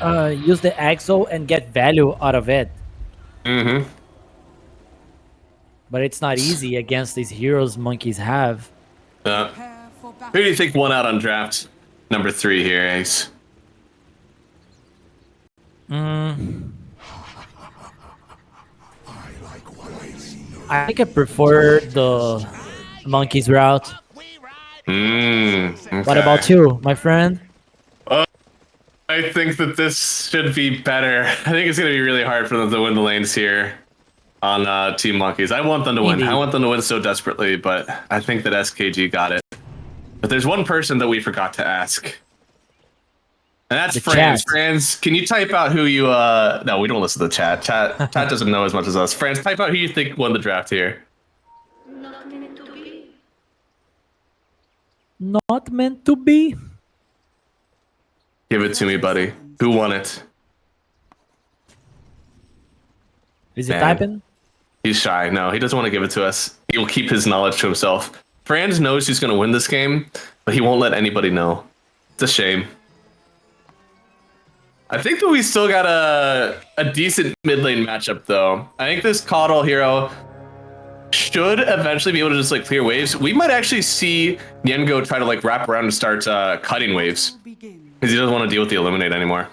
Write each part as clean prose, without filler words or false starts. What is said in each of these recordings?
use the exo and get value out of it. Mm-hmm. But it's not easy against these heroes monkeys have. Who do you think won out on draft number 3 here, Ace? I think I prefer the monkeys route. Okay. What about you, my friend? I think that this should be better. I think it's going to be really hard for them to win the lanes here on Team Monkeys. I want them to win. I want them to win so desperately, but I think that SKG got it. But there's one person that we forgot to ask. And that's Franz. Franz, can you type out who you... No, we don't listen to the chat. Chat doesn't know as much as us. Franz, type out who you think won the draft here. Not meant to be. Not meant to be. Give it to me, buddy. Who won it? Is he typing? He's shy. No, he doesn't want to give it to us. He will keep his knowledge to himself. Franz knows he's going to win this game, but he won't let anybody know. It's a shame. I think that we still got a decent mid lane matchup, though. I think this Caudal hero should eventually be able to just like clear waves. We might actually see Yengo try to like wrap around and start cutting waves because he doesn't want to deal with the Illuminate anymore.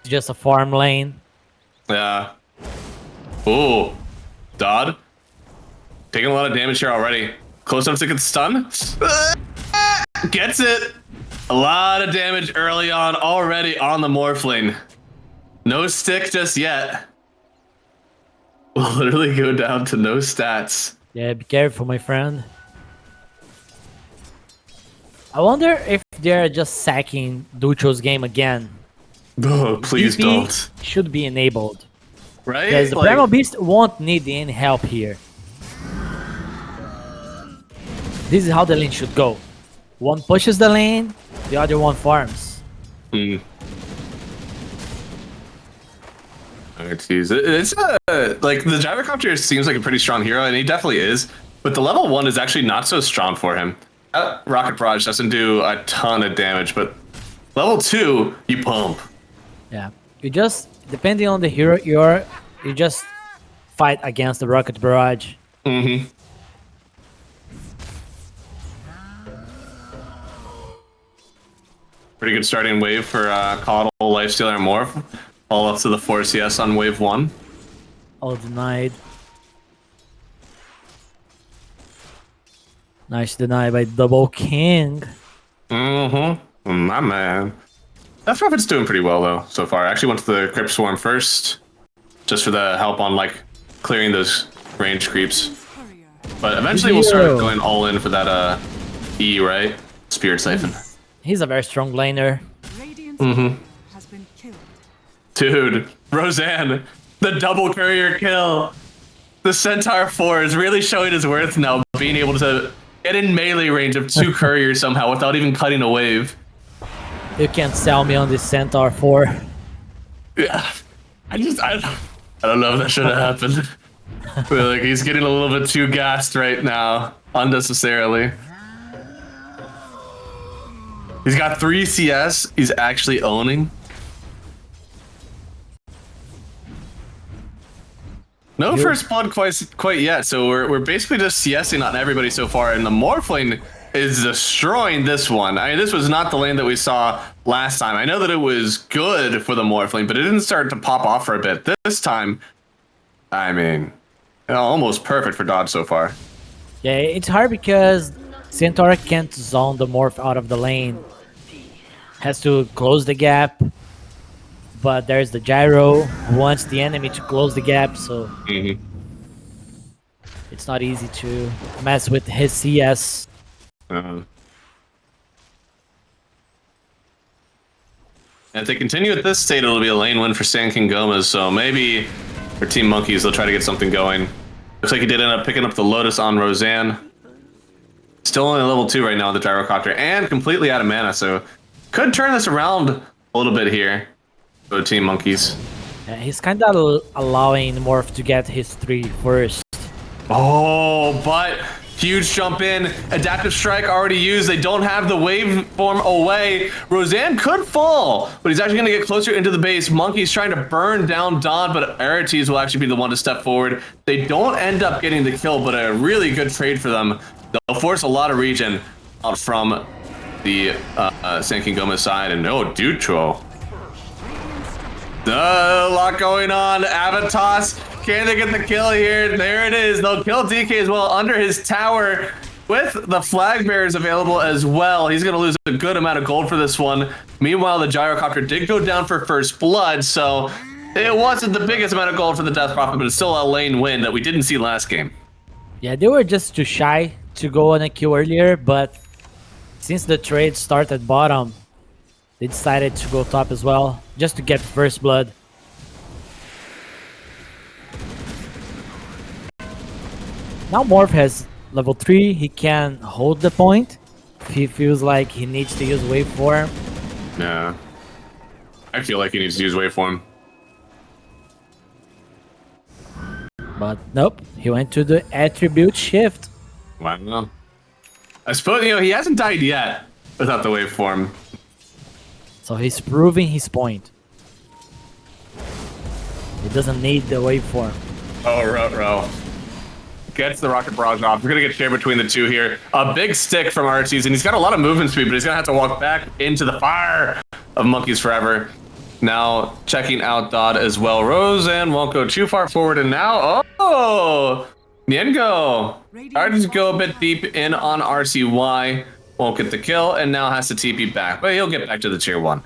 It's just a farm lane. Yeah. Ooh. Dodd. Taking a lot of damage here already. Close enough to get stun. Gets it. A lot of damage early on already on the Morphling. No stick just yet. Will literally go down to no stats. Yeah, be careful, my friend. I wonder if they're just sacking Ducho's game again. Oh, please don't. Should be enabled. Right? Because the Primal Beast won't need any help here. This is how the lane should go. One pushes the lane, the other one farms. Alright, geez. It's like the Gyrocopter seems like a pretty strong hero, and he definitely is. But the level 1 is actually not so strong for him. Rocket Barrage doesn't do a ton of damage, but level 2, you pump. Yeah, you just depending on the hero you just fight against the Rocket Barrage. Mm-hmm. Pretty good starting wave for Caudal, Lifestealer, and Morph. All up to the 4 CS on wave 1. All denied. Nice deny by Double King. Mm-hmm. My man. That Prophet's doing pretty well, though, so far. I actually went to the Crypt Swarm first, just for the help on, like, clearing those range creeps. But eventually we'll start going all in for that E, right? Spirit Siphon. He's a very strong laner. Mm-hmm. Dude, Roseanne, the double courier kill. The Centaur 4 is really showing his worth now, being able to get in melee range of 2 couriers somehow without even cutting a wave. You can't sell me on this Centaur 4. Yeah, I don't know if that should have happened. But, like, he's getting a little bit too gassed right now, unnecessarily. He's got 3 CS. He's actually owning. No first blood quite yet, so we're basically just CSing on everybody so far, and the Morphling is destroying this one. I mean, this was not the lane that we saw last time. I know that it was good for the Morphling, but it didn't start to pop off for a bit. This time, I mean, almost perfect for Dodge so far. Yeah, it's hard because Centaur can't zone the Morph out of the lane. Has to close the gap. But there's the Gyro who wants the enemy to close the gap, so it's not easy to mess with his CS. If they continue at this state, it'll be a lane win for King Gómez, so maybe for Team Monkeys, they'll try to get something going. Looks like he did end up picking up the Lotus on Roseanne. Still only level 2 right now on the Gyrocopter, and completely out of mana, so could turn this around a little bit here. Go Team Monkeys. Yeah, he's kind of allowing Morph to get his 3 first. Oh, but Huge jump in. Adaptive Strike already used. They don't have the waveform away. Roseanne could fall, but he's actually going to get closer into the base. Monkey's trying to burn down Don, but Arites will actually be the one to step forward. They don't end up getting the kill, but a really good trade for them. They'll force a lot of regen out from the King Gómez side, and no Dutro. A lot going on. Avatos, can they get the kill here? There it is. They'll kill DK as well under his tower with the flag bearers available as well. He's going to lose a good amount of gold for this one. Meanwhile, the gyrocopter did go down for first blood, so it wasn't the biggest amount of gold for the Death Prophet, but it's still a lane win that we didn't see last game. Yeah, they were just too shy to go on a kill earlier, but since the trade started bottom, they decided to go top as well, just to get first blood. Now Morph has level 3, he can hold the point. He feels like he needs to use waveform. Yeah. I feel like he needs to use waveform. But nope, he went to the attribute shift. Wow. I suppose, he hasn't died yet without the waveform. So he's proving his point. He doesn't need the waveform. Oh, row. Gets the rocket barrage off. We're gonna get shared between the two here. A big stick from Arties, and he's got a lot of movement speed, but he's gonna have to walk back into the fire of Monkeys Forever. Now checking out Dodd as well. Roseanne won't go too far forward, and now Niengo starting to go a bit deep in on RCY. Won't get the kill, and now has to TP back, but he'll get back to the tier 1.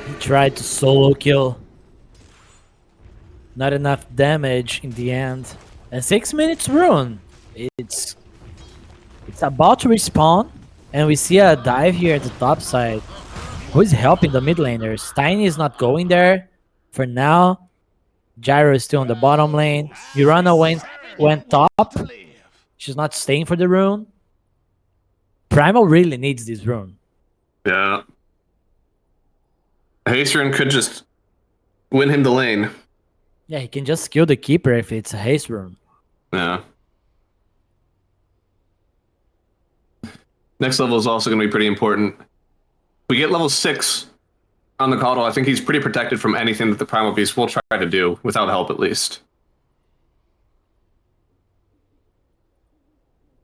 He tried to solo kill. Not enough damage in the end. And 6 minutes rune. It's about to respawn, and we see a dive here at the top side. Who is helping the mid laners? Tiny is not going there for now. Gyro is still in the bottom lane. Urana went top. She's not staying for the rune. Primal really needs this rune. Yeah. Haste rune could just win him the lane. Yeah, he can just kill the keeper if it's a haste rune. Yeah. Next level is also going to be pretty important. We get level 6 on the Caudal. I think he's pretty protected from anything that the Primal Beast will try to do, without help at least.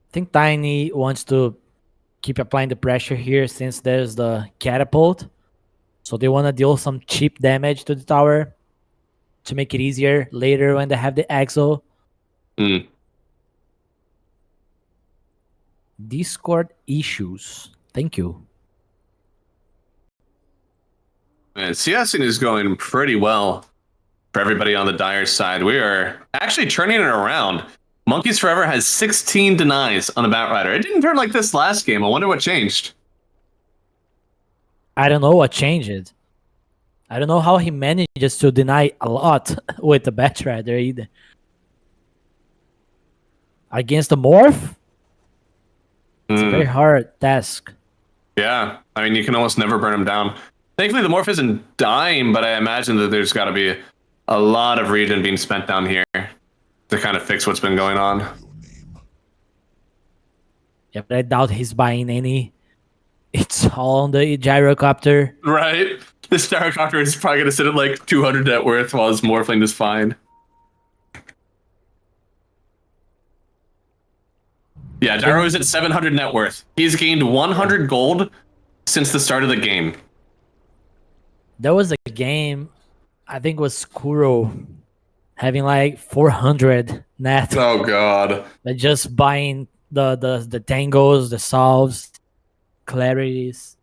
I think Tiny wants to keep applying the pressure here since there's the catapult. So they want to deal some cheap damage to the tower to make it easier later when they have the Exo. Discord issues. Thank you. And CSing is going pretty well for everybody on the Dire side. We are actually turning it around. Monkeys Forever has 16 denies on the Batrider. It didn't turn like this last game. I wonder what changed. I don't know what changed. I don't know how he manages to deny a lot with the Batrider either. Against the Morph? It's a very hard task. Yeah, I mean, you can almost never burn him down. Thankfully, the Morph isn't dying, but I imagine that there's got to be a lot of regen being spent down here to kind of fix what's been going on. Yeah, but I doubt he's buying any. It's all on the gyrocopter. Right? This gyrocopter is probably going to sit at like 200 net worth while his Morphling is fine. Yeah, Gyro is at 700 net worth. He's gained 100 gold since the start of the game. There was a game, I think it was Kuro, having like 400 net. Oh god. They're just buying the tangos, the solves, clarities.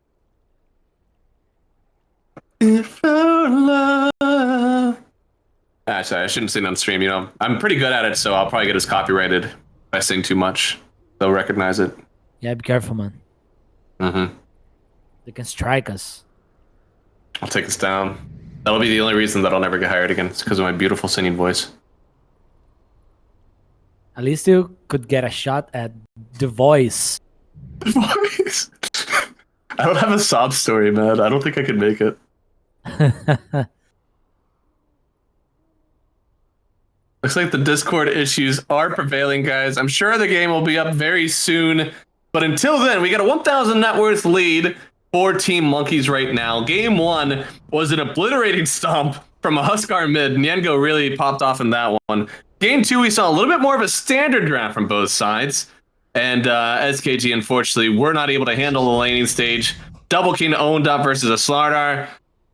Actually, I shouldn't sing on stream, I'm pretty good at it, so I'll probably get us copyrighted if I sing too much. They'll recognize it. Yeah, be careful, man. Mm-hmm. They can strike us. I'll take us down. That'll be the only reason that I'll never get hired again. It's because of my beautiful singing voice. At least you could get a shot at the voice. Voice? I don't have a sob story, man. I don't think I could make it. Looks like the Discord issues are prevailing, guys. I'm sure the game will be up very soon. But until then, we got a 1,000 net worth lead for Team Monkeys right now. Game 1 was an obliterating stomp from a Huskar mid. Nyengo really popped off in that one. Game 2, we saw a little bit more of a standard draft from both sides. And SKG, unfortunately, were not able to handle the laning stage. Double King owned up versus a Slardar,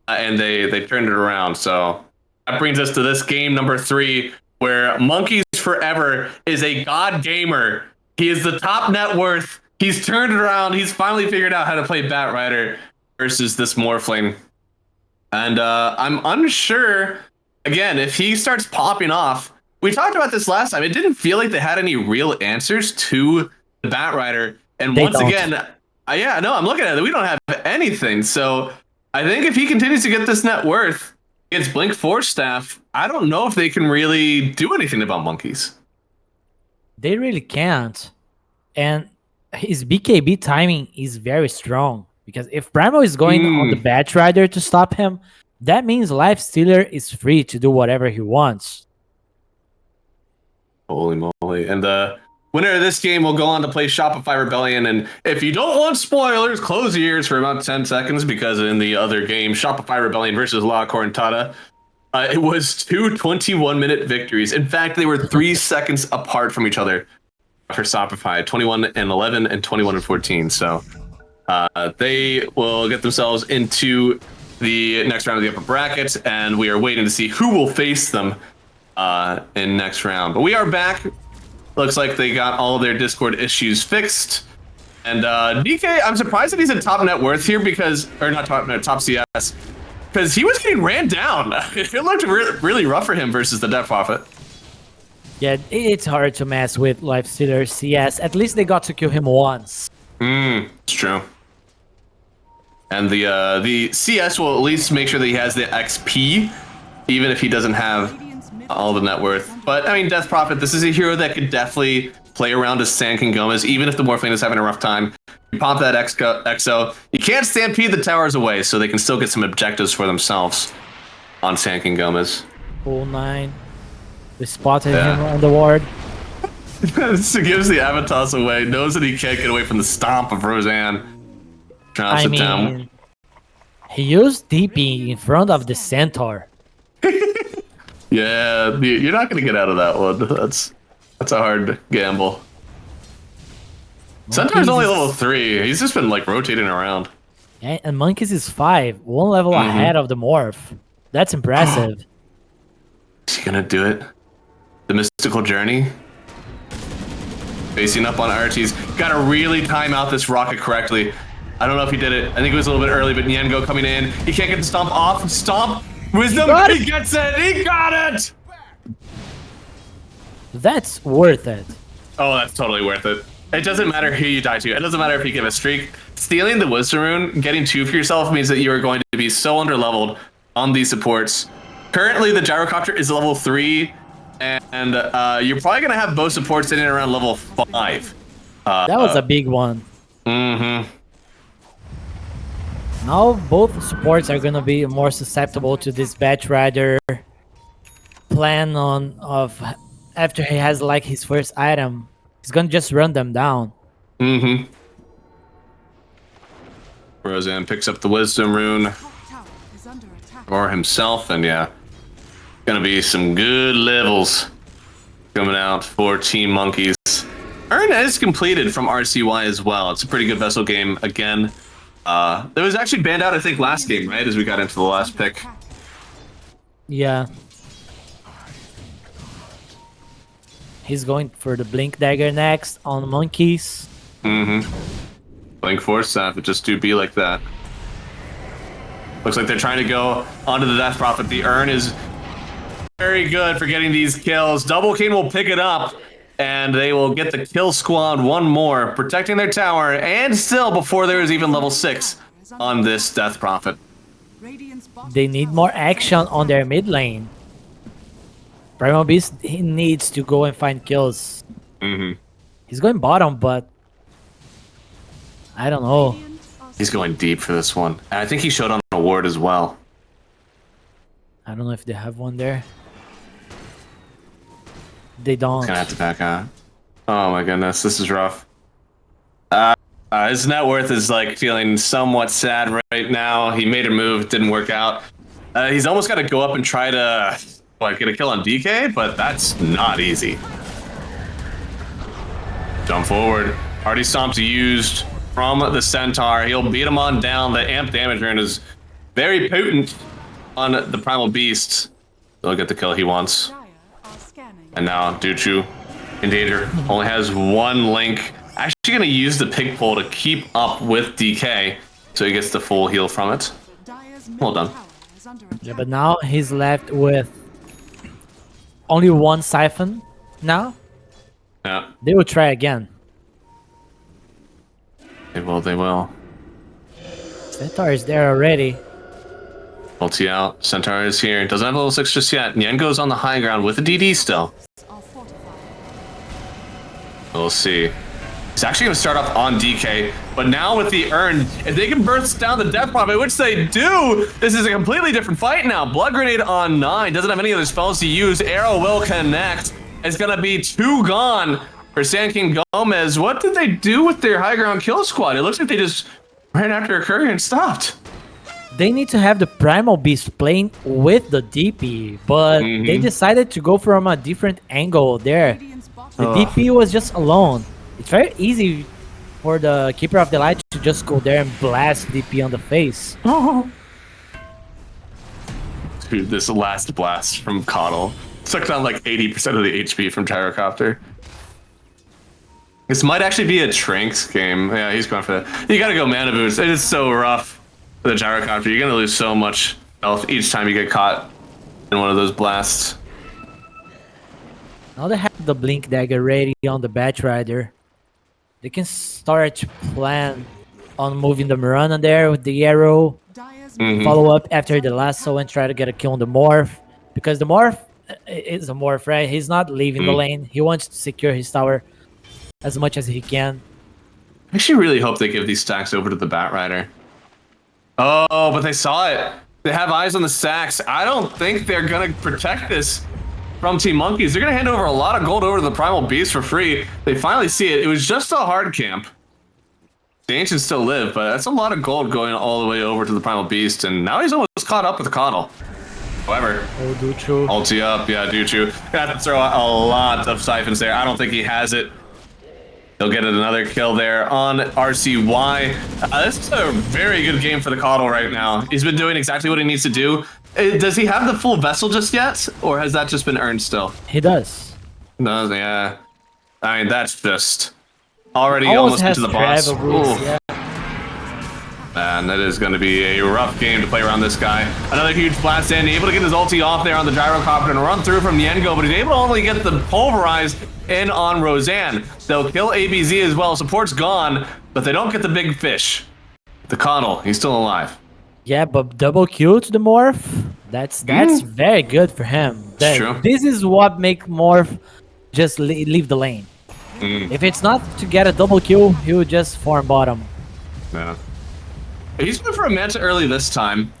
and they turned it around. So that brings us to this game number 3, where Monkeys Forever is a god gamer. He is the top net worth. He's turned it around. He's finally figured out how to play Batrider versus this Morphling. And I'm unsure, again, if he starts popping off. We talked about this last time. It didn't feel like they had any real answers to the Batrider. And once again, I'm looking at it. We don't have anything. So I think if he continues to get this net worth against Blink Force Staff, I don't know if they can really do anything about Monkeys. They really can't. And his BKB timing is very strong. Because if Primal is going on the Batrider to stop him, that means Lifestealer is free to do whatever he wants. Holy moly. And the winner of this game will go on to play Shopify Rebellion. And if you don't want spoilers, close your ears for about 10 seconds, because in the other game, Shopify Rebellion versus La Correntada, it was 2 21-minute victories. In fact, they were 3 seconds apart from each other for Shopify, 21-11 and 21-14. So they will get themselves into the next round of the upper bracket, and we are waiting to see who will face them in next round. But we are back. Looks like they got all their Discord issues fixed. And DK, I'm surprised that he's in top net worth here because, or not top net, top CS, because he was getting ran down. It looked really rough for him versus the Death Prophet. Yeah, it's hard to mess with Lifestealer CS. At least they got to kill him once. It's true. And the CS will at least make sure that he has the XP, even if he doesn't have all the net worth. But I mean, Death Prophet, this is a hero that could definitely play around as King Gómez, even if the Morphling is having a rough time. You pop that XO. You can't stampede the towers away, so they can still get some objectives for themselves on King Gómez. Full 9. They spotted him on the ward. So gives the Avatos away, knows that he can't get away from the stomp of Roseanne. Drops it down. He used TP in front of the Centaur. Yeah, you're not going to get out of that one. That's a hard gamble. Centaur's only level 3. He's just been like rotating around. Yeah, and Monkeys is 5, 1 level ahead of the Morph. That's impressive. Is he gonna do it? The mystical journey? Facing up on Archie's. Gotta really time out this rocket correctly. I don't know if he did it. I think it was a little bit early, but Nyengo coming in. He can't get the stomp off. Stomp! Wisdom! He gets it! He got it! That's worth it. Oh, that's totally worth it. It doesn't matter who you die to. It doesn't matter if you give a streak. Stealing the Wisdom Rune, getting 2 for yourself, means that you are going to be so underleveled on these supports. Currently, the Gyrocopter is level 3, and you're probably going to have both supports sitting around level 5. That was a big one. Mm-hmm. Now both supports are going to be more susceptible to this Batrider plan of after he has like his first item. He's going to just run them down. Mm-hmm. Roseanne picks up the Wisdom Rune for himself, and yeah, gonna be some good levels coming out for Team Monkeys. Earn is completed from RCY as well. It's a pretty good vessel game again. That was actually banned out, I think, last game, right? As we got into the last pick. Yeah. He's going for the Blink Dagger next on Monkeys. Mm-hmm. Blink Force Staff, it just do be like that. Looks like they're trying to go onto the Death Prophet. The Urn is very good for getting these kills. Double King will pick it up, and they will get the kill squad one more, protecting their tower, and still before there is even level 6 on this Death Prophet. They need more action on their mid lane. Primal Beast, he needs to go and find kills. Mm-hmm. He's going bottom, but I don't know. He's going deep for this one. And I think he showed on a ward as well. I don't know if they have one there. They don't. Gonna have to back out. Oh my goodness, this is rough. His net worth is like feeling somewhat sad right now. He made a move, didn't work out. He's almost got to go up and try to get a kill on DK, but that's not easy. Jump forward. Already stomps used from the Centaur. He'll beat him on down. The amp damage rune is very potent on the Primal Beast. He'll get the kill he wants. And now Duchu in danger. Only has one link. Actually gonna use the pig pole to keep up with DK so he gets the full heal from it. Well done. Yeah, but now he's left with only one siphon now. Yeah. They will try again. They will. Centaur is there already. Ulti out. Centaur is here. Doesn't have level 6 just yet. Nyen goes on the high ground with a DD still. We'll see. He's actually going to start off on DK, but now with the urn, if they can burst down the death prophet, which they do, this is a completely different fight now. Blood Grenade on 9, doesn't have any other spells to use. Arrow will connect. It's going to be 2 gone for King Gómez. What did they do with their high ground kill squad? It looks like they just ran after a courier and stopped. They need to have the Primal Beast playing with the DP, but they decided to go from a different angle there. The DP was just alone. It's very easy for the Keeper of the Light to just go there and blast DP on the face. Dude, this last blast from Coddle took down like 80% of the HP from Gyrocopter. This might actually be a Tranks game. Yeah, he's going for that. You gotta go Mana Boost. It is so rough for the Gyrocopter. You're gonna lose so much health each time you get caught in one of those blasts. Now they have the Blink Dagger ready on the Batrider. They can start to plan on moving the Mirana there with the arrow. Follow up after the lasso and try to get a kill on the Morph. Because the Morph is a Morph, right? He's not leaving the lane. He wants to secure his tower as much as he can. I actually really hope they give these stacks over to the Batrider. Oh, but they saw it. They have eyes on the stacks. I don't think they're going to protect this from Team Monkeys. They're going to hand over a lot of gold over to the Primal Beast for free. They finally see it. It was just a hard camp. The Ancients still live, but that's a lot of gold going all the way over to the Primal Beast, and now he's almost caught up with the Coddle. However, Duchu. ulti up, yeah, Duchu. Gonna have to throw out a lot of siphons there. I don't think he has it. He'll get another kill there on RCY. This is a very good game for the Coddle right now. He's been doing exactly what he needs to do. Does he have the full vessel just yet, or has that just been earned still? He does. No, yeah. I mean, that's just already almost into the boss. Yeah. Man, that is going to be a rough game to play around this guy. Another huge blast in, able to get his ulti off there on the Gyrocopter and run through from Yengo, but he's able to only get the pulverize in on Roseanne. They'll kill ABZ as well. Support's gone, but they don't get the big fish. The Coddle, he's still alive. Yeah, but double kill to the Morph, that's very good for him. True. This is what make Morph just leave the lane. If it's not to get a double kill, he would just farm bottom. Yeah. He's going for a Manta early this time.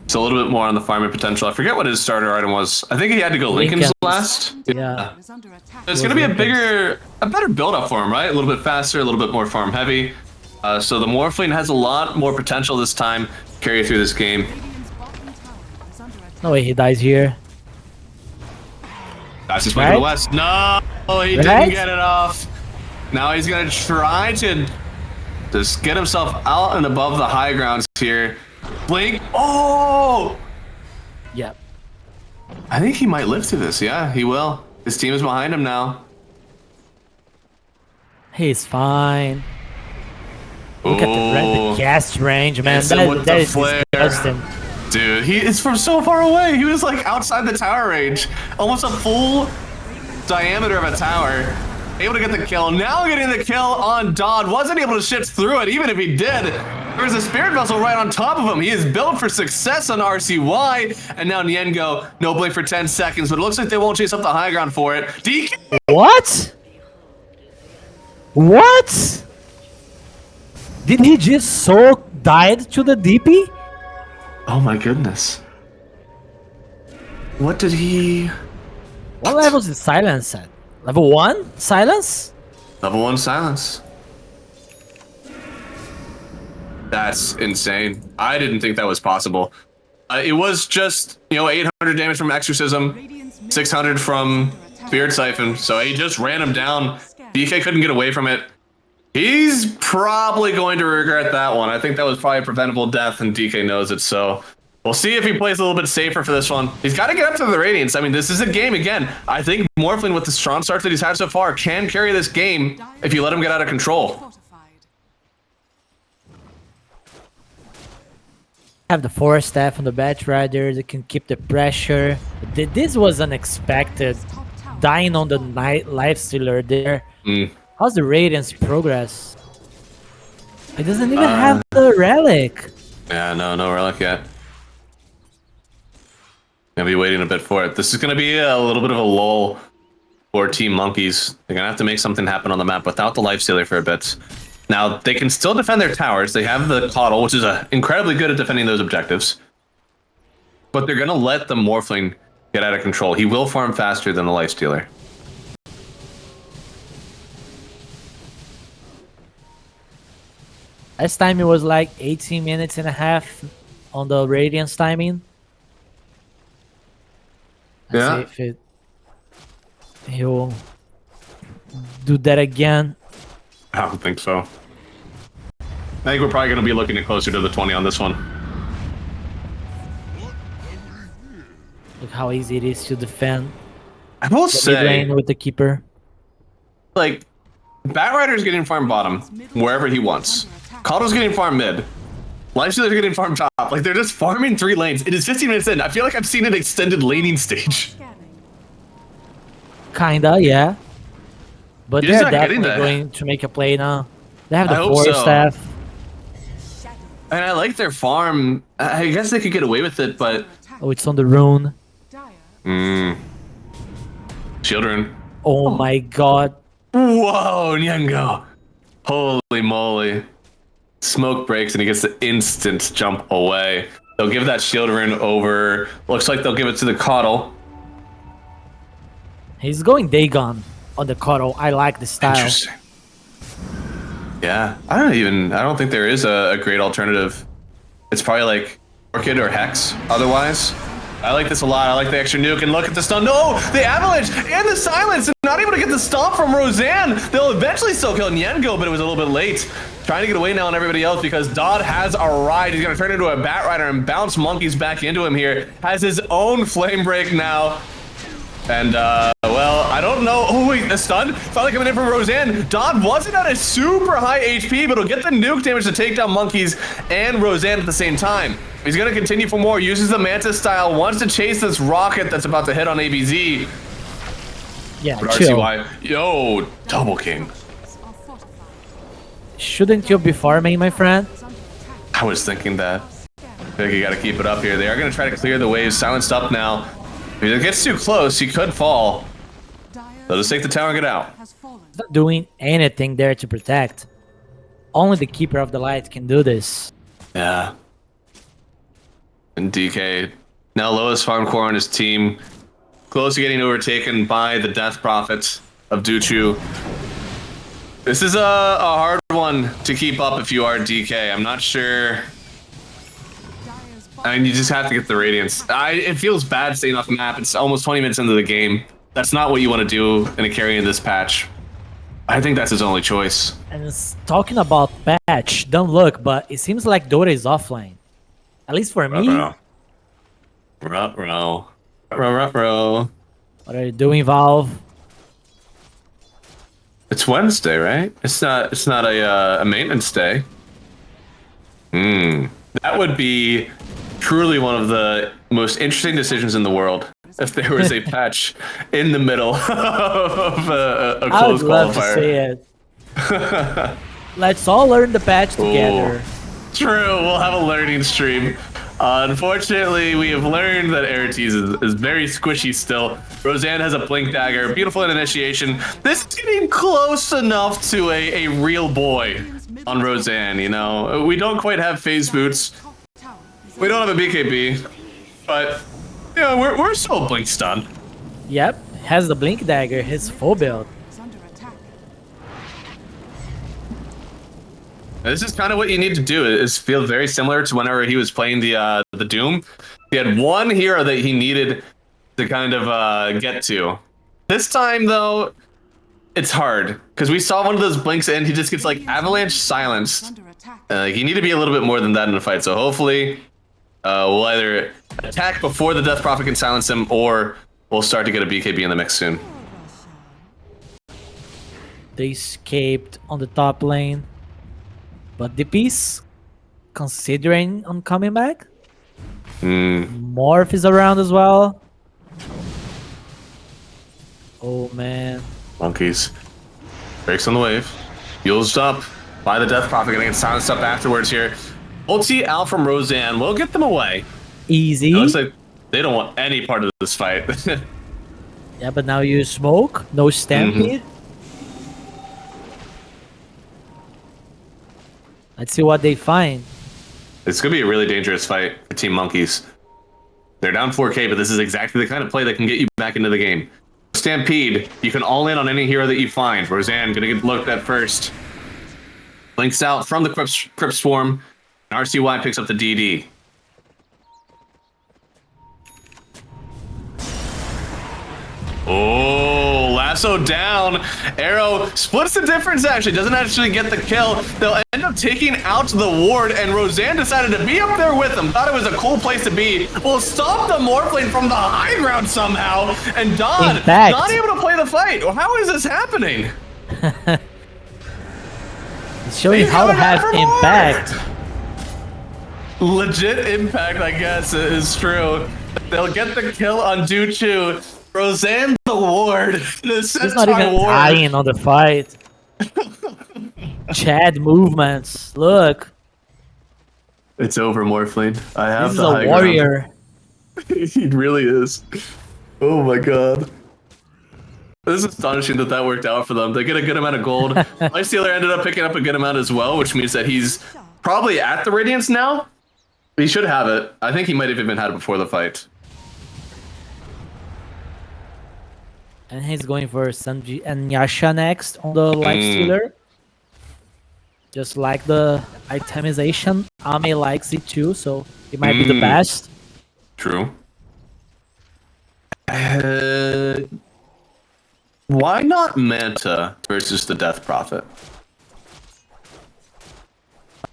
It's a little bit more on the farming potential. I forget what his starter item was. I think he had to go Lincoln's last. Yeah. It's going to be a better build up for him, right? A little bit faster, a little bit more farm heavy. So the Morphling has a lot more potential this time. Carry through this game. No way he dies here. That's his way to the west. No, he didn't get it off. Now he's going to try to just get himself out and above the high grounds here. Blink. Oh! Yep. I think he might live through this. Yeah, he will. His team is behind him now. He's fine. Look at the cast range, man. That is disgusting. Dude, he is from so far away. He was like outside the tower range. Almost a full diameter of a tower. Able to get the kill. Now getting the kill on Dodd. Wasn't able to shift through it, even if he did. There's a Spirit Vessel right on top of him. He is built for success on RCY. And now Nyengo, no blink for 10 seconds. But it looks like they won't chase up the high ground for it. DK. What? What? Did he just died to the DP? Oh my goodness. What did he... What level is Silence at? Level 1? Silence? Level 1 silence. That's insane. I didn't think that was possible. It was just, 800 damage from Exorcism, 600 from Spirit Siphon, so he just ran him down. DK couldn't get away from it. He's probably going to regret that one. I think that was probably a preventable death, and DK knows it, so we'll see if he plays a little bit safer for this one. He's got to get up to the Radiance. I mean, this is a game again. I think Morphling, with the strong start that he's had so far, can carry this game if you let him get out of control. Have the 4 staff on the Bat Rider that can keep the pressure. This was unexpected. Dying on the Life Stealer there. How's the Radiance progress? He doesn't even have the relic. Yeah, no relic yet. Gonna be waiting a bit for it. This is gonna be a little bit of a lull for Team Monkeys. They're gonna have to make something happen on the map without the Life Stealer for a bit. Now, they can still defend their towers. They have the Coddle, which is incredibly good at defending those objectives. But they're going to let the Morphling get out of control. He will farm faster than the Lifestealer. Last time it was like 18 minutes and a half on the Radiance timing. Let's see if he'll do that again. I don't think so. I think we're probably going to be looking at closer to the 20 on this one. Look how easy it is to defend. I will say, with the keeper. Like, Batrider's getting farm bottom wherever he wants. Coddle's getting farm mid. Lifestealer's getting farm top. Like, they're just farming 3 lanes. It is 15 minutes in. I feel like I've seen an extended laning stage. Kinda, yeah. But You're they're just not getting definitely that. going to make a play now. They have the I hope 4 so. staff. And I like their farm. I guess they could get away with it, but... Oh, it's on the rune. Shield rune. Oh my god. Whoa, Nyango. Holy moly. Smoke breaks and he gets the instant jump away. They'll give that shield rune over. Looks like they'll give it to the Coddle. He's going Dagon on the Coddle. I like the style. Interesting. Yeah, I don't think there is a great alternative. It's probably like Orchid or Hex otherwise. I like this a lot. I like the extra nuke, and look at the stun. No, the avalanche and the silence, and not able to get the stomp from Roseanne. They'll eventually still kill Nyengo, but it was a little bit late. Trying to get away now on everybody else because Dodd has arrived. He's gonna turn into a Bat Rider and bounce Monkeys back into him here. Has his own flame break now. And, well, I don't know. Oh, wait, the stun? Finally coming in from Roseanne. Dodd wasn't at a super high HP, but he'll get the nuke damage to take down Monkeys and Roseanne at the same time. He's going to continue for more. Uses the Mantis style. Wants to chase this rocket that's about to hit on ABZ. Yeah, But chill. RCY. Yo, double king. Shouldn't you be farming, my friend? I was thinking that. I think you got to keep it up here. They are going to try to clear the waves. Silenced up now. If it gets too close, he could fall. They'll just take the tower and get out. He's not doing anything there to protect. Only the Keeper of the Light can do this. Yeah. And DK, now lowest farm core on his team. Close to getting overtaken by the Death Prophets of Duchu. This is a hard one to keep up if you are DK. I'm not sure. I mean, you just have to get the Radiance. It feels bad staying off the map. It's almost 20 minutes into the game. That's not what you want to do in a carry in this patch. I think that's his only choice. And talking about patch, don't look, but it seems like Dota is offline. At least for me. Ruh-roh. What are you doing, Valve? It's Wednesday, right? It's not a maintenance day. That would be truly one of the most interesting decisions in the world if there was a patch in the middle of a I would close love to qualifier. see it. Let's all learn the patch together. True, we'll have a learning stream. Unfortunately, we have learned that Aretes is very squishy still. Roseanne has a blink dagger, beautiful in initiation. This is getting close enough to a real boy on Roseanne, you know? We don't quite have phase boots. We don't have a BKB, but, you know, we're still blink stun. Yep, has the Blink Dagger, his full build. This is kind of what you need to do. It feels very similar to whenever he was playing the Doom. He had one hero that he needed to kind of get to. This time, though, it's hard because we saw one of those blinks and he just gets like avalanche silenced. You need to be a little bit more than that in a fight. So hopefully, we'll either attack before the Death Prophet can silence him, or we'll start to get a BKB in the mix soon. They escaped on the top lane. But the piece, considering on coming back, Morph is around as well. Oh man. Monkeys. Breaks on the wave. Used up by the Death Prophet, gonna get silenced up afterwards here. Ulti out from Roseanne will get them away. Easy. It looks like they don't want any part of this fight. Yeah, but now you smoke, no stampede. Let's see what they find. It's gonna be a really dangerous fight for Team Monkeys. They're down 4K, but this is exactly the kind of play that can get you back into the game. Stampede, you can all in on any hero that you find. Roseanne gonna get looked at first. Blinks out from the Crypt Swarm, and RCY picks up the DD. Oh, lasso down. Arrow splits the difference, actually. Doesn't actually get the kill. They'll end up taking out the ward, and Roseanne decided to be up there with them. Thought it was a cool place to be. Will stop the Morphling from the high ground somehow. And Don, not able to play the fight. How is this happening? It's showing how to have impact. Legit impact, I guess, is true. They'll get the kill on Duchu. Roseanne the ward. He's not even dying on the fight. Chad movements. Look. It's over, Morphling. I have this is a warrior. He really is. Oh my god. This is astonishing that worked out for them. They get a good amount of gold. Lifestealer ended up picking up a good amount as well, which means that he's probably at the Radiance now. He should have it. I think he might have even had it before the fight. And he's going for Sanji and Yasha next on the Lifestealer. Just like the itemization. Ame likes it too, so it might be the best. True. Why not Manta versus the Death Prophet?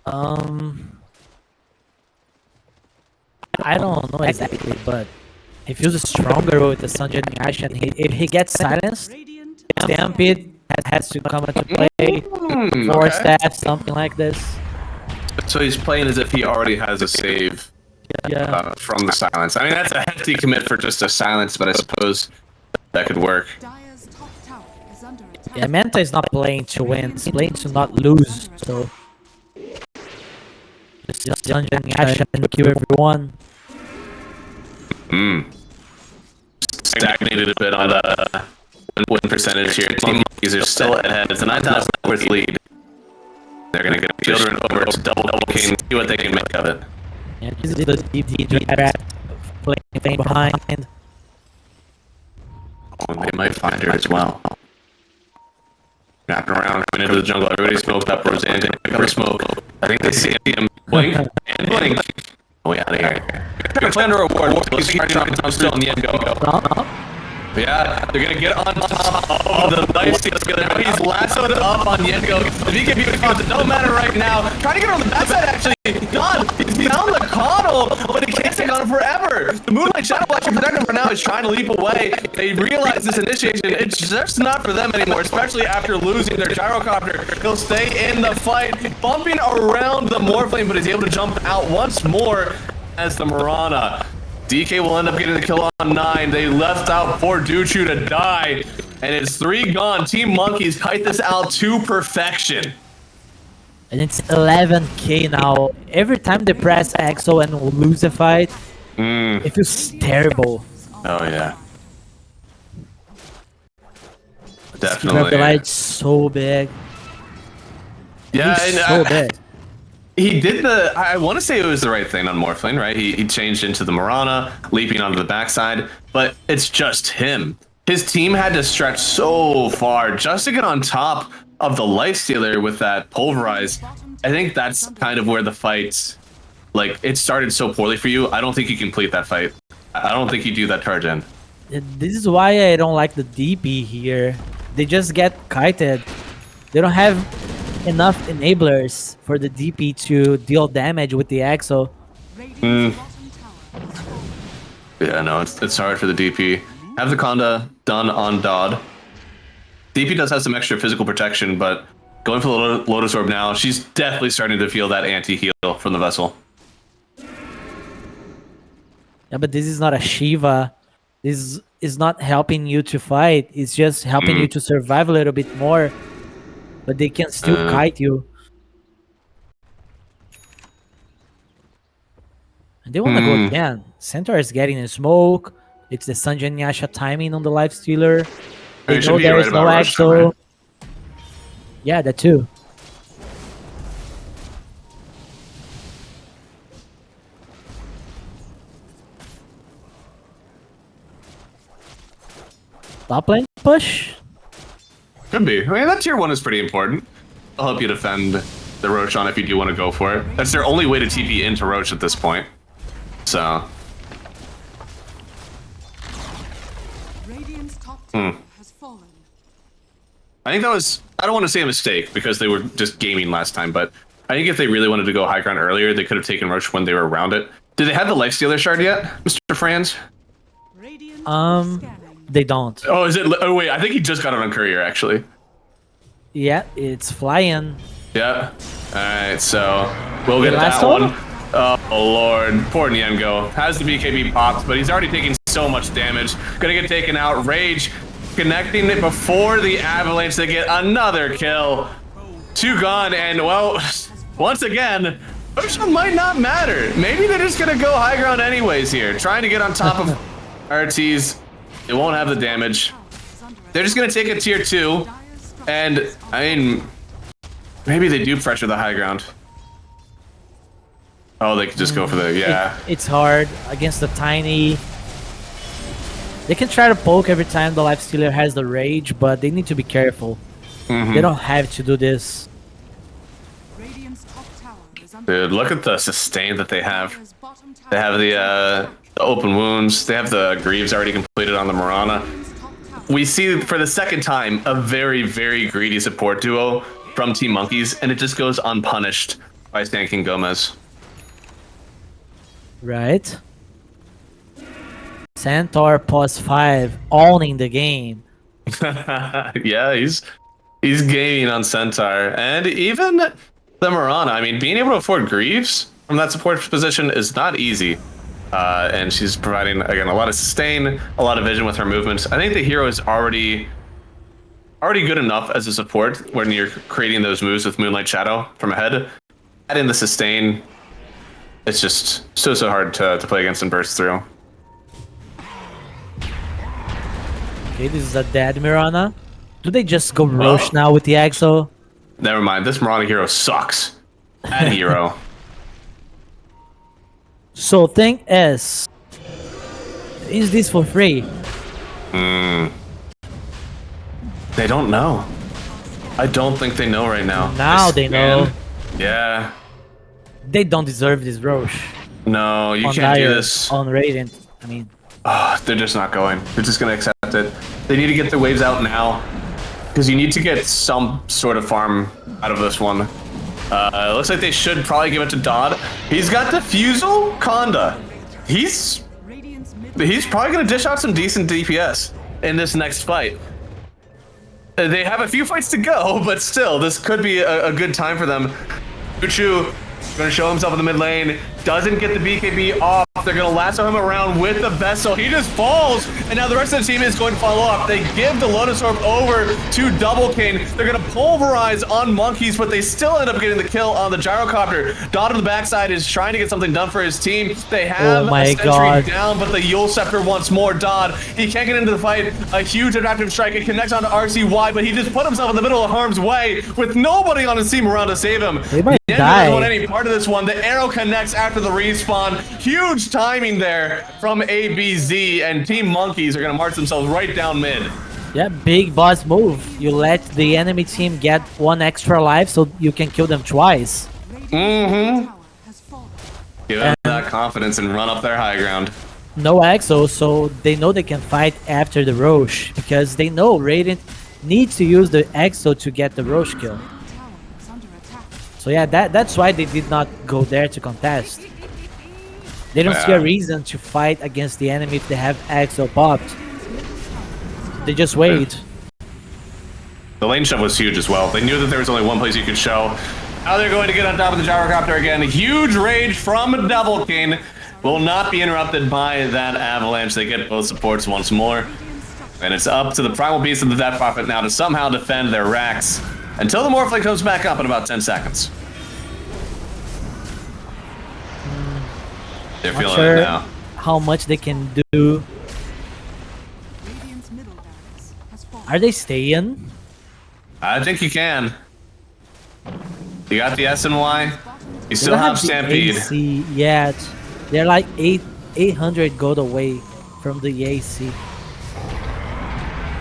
I don't know exactly, but he feels stronger with the Sanji and Yasha. If he gets silenced, Stampede has to come into play. Four steps, something like this. So he's playing as if he already has a save from the silence. I mean, that's a hefty commit for just a silence, but I suppose that could work. Yeah, Manta is not playing to win, he's playing to not lose, so just Sanji and Yasha and kill everyone. Stagnated a bit on the win percentage here. Team Monkeys are still ahead. It's a 9,000 worth lead. They're gonna get children over to double King, see what they can make of it. Yeah, this is the DD trap playing behind. Oh, they might find her as well. Wrapping around, coming into the jungle. Everybody smoked up. Roseanne didn't pick up her smoke. I think they see him blink and blink. Oh, yeah, out of here. Plan to reward. He's trying to come still in the end. Go. Yeah, they're gonna get on top of the lifesteal together. He's lassoed up on Yengo. The BKB response, it don't matter right now. Trying to get on the backside, actually. Done. He's down the coddle, but he can't stay on him forever. The Moonlight Shadow Watcher protector for now is trying to leap away. They realize this initiation, it's just not for them anymore, especially after losing their gyrocopter. He'll stay in the fight, bumping around the Morphling, but he's able to jump out once more as the Mirana. DK will end up getting the kill on 9. They left out poor Duchu to die. And it's 3 gone. Team Monkeys kite this out to perfection. And it's 11k now. Every time they press EXO and lose a fight, it feels terrible. Oh, yeah. Definitely. The light's so big. Yeah, so big. He did I want to say it was the right thing on Morphling, right? He changed into the Mirana, leaping onto the backside, but it's just him. his team had to stretch so far just to get on top of the lifestealer with that pulverize. I think that's kind of where the fight, like, it started so poorly for you. I don't think you complete that fight. I don't think you do that charge in. This is why I don't like the DP here. They just get kited. They don't have enough enablers for the DP to deal damage with the Exo. Yeah, no, it's hard for the DP. Have the Conda done on Dodd. DP does have some extra physical protection, but going for the Lotus Orb now, she's definitely starting to feel that anti-heal from the Vessel. Yeah, but this is not a Shiva. This is not helping you to fight. It's just helping you to survive a little bit more. But they can still kite you. And they want to go again. Centaur is getting in smoke. It's the Sanjan Yasha timing on the Lifestealer. They know there is no Exo. Yeah, that too. Top lane push? Could be. I mean, that tier 1 is pretty important. I'll help you defend the Roshan if you do want to go for it. That's their only way to TP into Roche at this point. So. Radiant's top tower has fallen. I think that was, I don't want to say a mistake because they were just gaming last time, but I think if they really wanted to go high ground earlier, they could have taken Roche when they were around it. Do they have the Lifestealer shard yet, Mr. Franz? They don't. Oh, is it? Oh, wait, I think he just got it on Courier, actually. Yeah, it's flying. Yeah. All right, so we'll get last that one? Oh, Lord. Poor Niengo. Has the BKB popped, but he's already taking so much damage. Gonna get taken out. Rage connecting it before the Avalanche. They get another kill. 2 gone, and, well, once again, Roche might not matter. Maybe they're just gonna go high ground anyways here. Trying to get on top of RTs. It won't have the damage. They're just gonna take a tier 2, and I mean, maybe they do pressure the high ground. Oh, they could just go for the It's hard against the Tiny. They can try to poke every time the Lifestealer has the rage, but they need to be careful. They don't have to do this. Dude, look at the sustain that they have. They have the open wounds. They have the Greaves already completed on the Mirana. We see for the second time a very, very greedy support duo from Team Monkeys, and it just goes unpunished by King Gómez. Right? Centaur plus 5, owning the game. Yeah, he's gaming on Centaur, and even the Mirana. I mean, being able to afford Greaves from that support position is not easy. And she's providing, again, a lot of sustain, a lot of vision with her movements. I think the hero is already good enough as a support when you're creating those moves with Moonlight Shadow from ahead. Add in the sustain, it's just so hard to play against and burst through. Okay, this is a dead Mirana. Do they just go Roche now with the Exo? Never mind, this Mirana hero sucks. Bad hero. So thing is this for free? They don't know. I don't think they know right now. Now they know. Yeah. They don't deserve this Roche. No, you can't do this. On Radiant, I mean. Oh, they're just not going. They're just going to accept it. They need to get the waves out now, because you need to get some sort of farm out of this one. It looks like they should probably give it to Dodd. He's got Diffusal Conda. He's probably going to dish out some decent DPS in this next fight. They have a few fights to go, but still, this could be a good time for them. Uchu going to show himself in the mid lane. Doesn't get the BKB off. They're going to lasso him around with the Vessel. He just falls, and now the rest of the team is going to follow up. They give the Lotus Orb over to Double King. They're going to pulverize on Monkeys, but they still end up getting the kill on the Gyrocopter. Dodd on the backside is trying to get something done for his team. They have a sentry down, but the Yule Scepter once more. Dodd, he can't get into the fight. A huge adaptive strike. It connects onto RCY, but he just put himself in the middle of harm's way with nobody on his team around to save him. Genji doesn't want any part of this one. The arrow connects after the respawn. Huge timing there from ABZ, and Team Monkeys are going to march themselves right down mid. Yeah, big boss move. You let the enemy team get 1 extra life so you can kill them twice. Mm-hmm. Tower has fallen. Give them that confidence and run up their high ground. No exo, so they know they can fight after the Roche, because they know Radiant needs to use the exo to get the Roche kill. Tower is under attack. So yeah, that's why they did not go there to contest. They don't see a reason to fight against the enemy if they have exo popped. They just wait. The lane shove was huge as well. They knew that there was only one place you could show. Now they're going to get on top of the gyrocopter again. Huge rage from Double King. Will not be interrupted by that avalanche. They get both supports once more. And it's up to the Primal Beast and the Death Prophet now to somehow defend their racks until the Morphling comes back up in about 10 seconds. They're Not feeling sure it now. how much they can do. Radiant's middle barracks has fallen. Are they staying? I think you can. You got the S and Y. You They still don't have the Stampede. AC yet. They're like 800 gold away from the AC.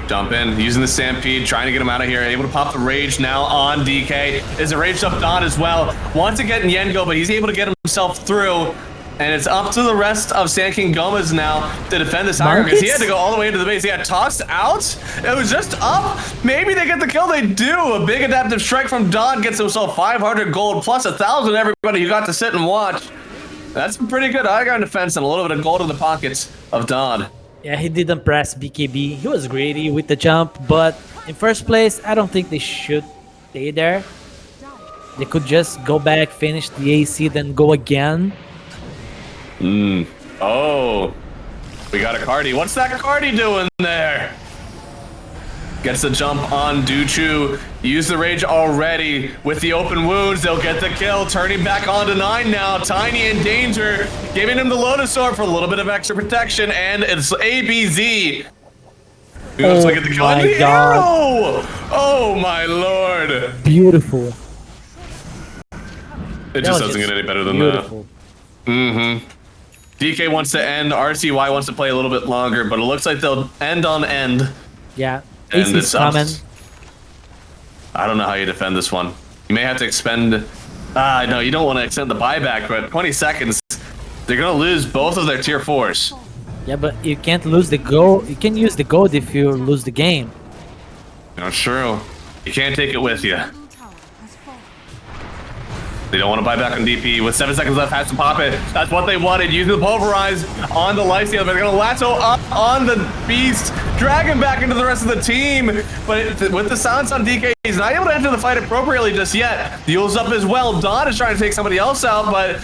Jump in, using the Stampede, trying to get him out of here. Able to pop the Rage now on DK. Is a Rage up Don as well. Wants to get in Yengo, but he's able to get himself through. And it's up to the rest of King Gómez now to defend this high ground, because he had to go all the way into the base. He got tossed out. It was just up. Maybe they get the kill. They do. A big adaptive strike from Don gets himself 500 gold plus 1,000 everybody who got to sit and watch. That's a pretty good high ground defense and a little bit of gold in the pockets of Don. Yeah, he didn't press BKB. He was greedy with the jump, but in first place, I don't think they should stay there. They could just go back, finish the AC, then go again. Oh, we got a Cardi. What's that Cardi doing there? Gets the jump on Duchu. Use the Rage already with the open wounds. They'll get the kill. Turning back on to 9 now. Tiny in danger. Giving him the Lotus Sword for a little bit of extra protection. And it's ABZ. Who knows to get the kill? my And the God. arrow! Oh my lord. Beautiful. It just doesn't get any better than beautiful. that. Mm-hmm. DK wants to end. RCY wants to play a little bit longer, but it looks like they'll end on end. Yeah, And AC's it's coming. I don't know how you defend this one. You may have to expend... no, you don't want to extend the buyback, but 20 seconds. They're going to lose both of their tier 4s. Yeah, but you can't lose the gold. You can use the gold if you lose the game. That's true. You can't take it with you. Middle tower has fallen. They don't want to buy back on DP. With 7 seconds left, has to pop it. That's what they wanted. Using the Pulverize on the Lifesteal, but they're going to lasso up on the Beast. Drag him back into the rest of the team. But with the silence on DK, he's not able to enter the fight appropriately just yet. Heals up as well. Don is trying to take somebody else out, but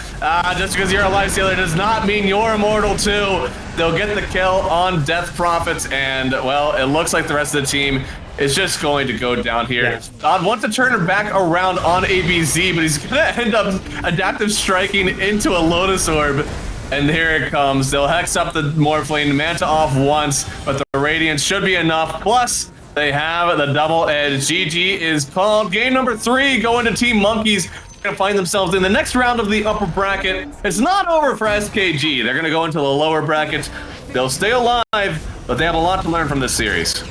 just because you're a Lifestealer does not mean you're immortal too. They'll get the kill on Death Prophets, and, well, it looks like the rest of the team is just going to go down here. Yeah. Don wants to turn her back around on ABZ, but he's going to end up adaptive striking into a Lotus Orb. And here it comes. They'll hex up the Morphling, Manta off once, but the Radiance should be enough. Plus, they have the double edge. GG is called. Game number 3 going to Team Monkeys. Going to find themselves in the next round of the upper bracket. It's not over for SKG. They're going to go into the lower bracket. They'll stay alive, but they have a lot to learn from this series.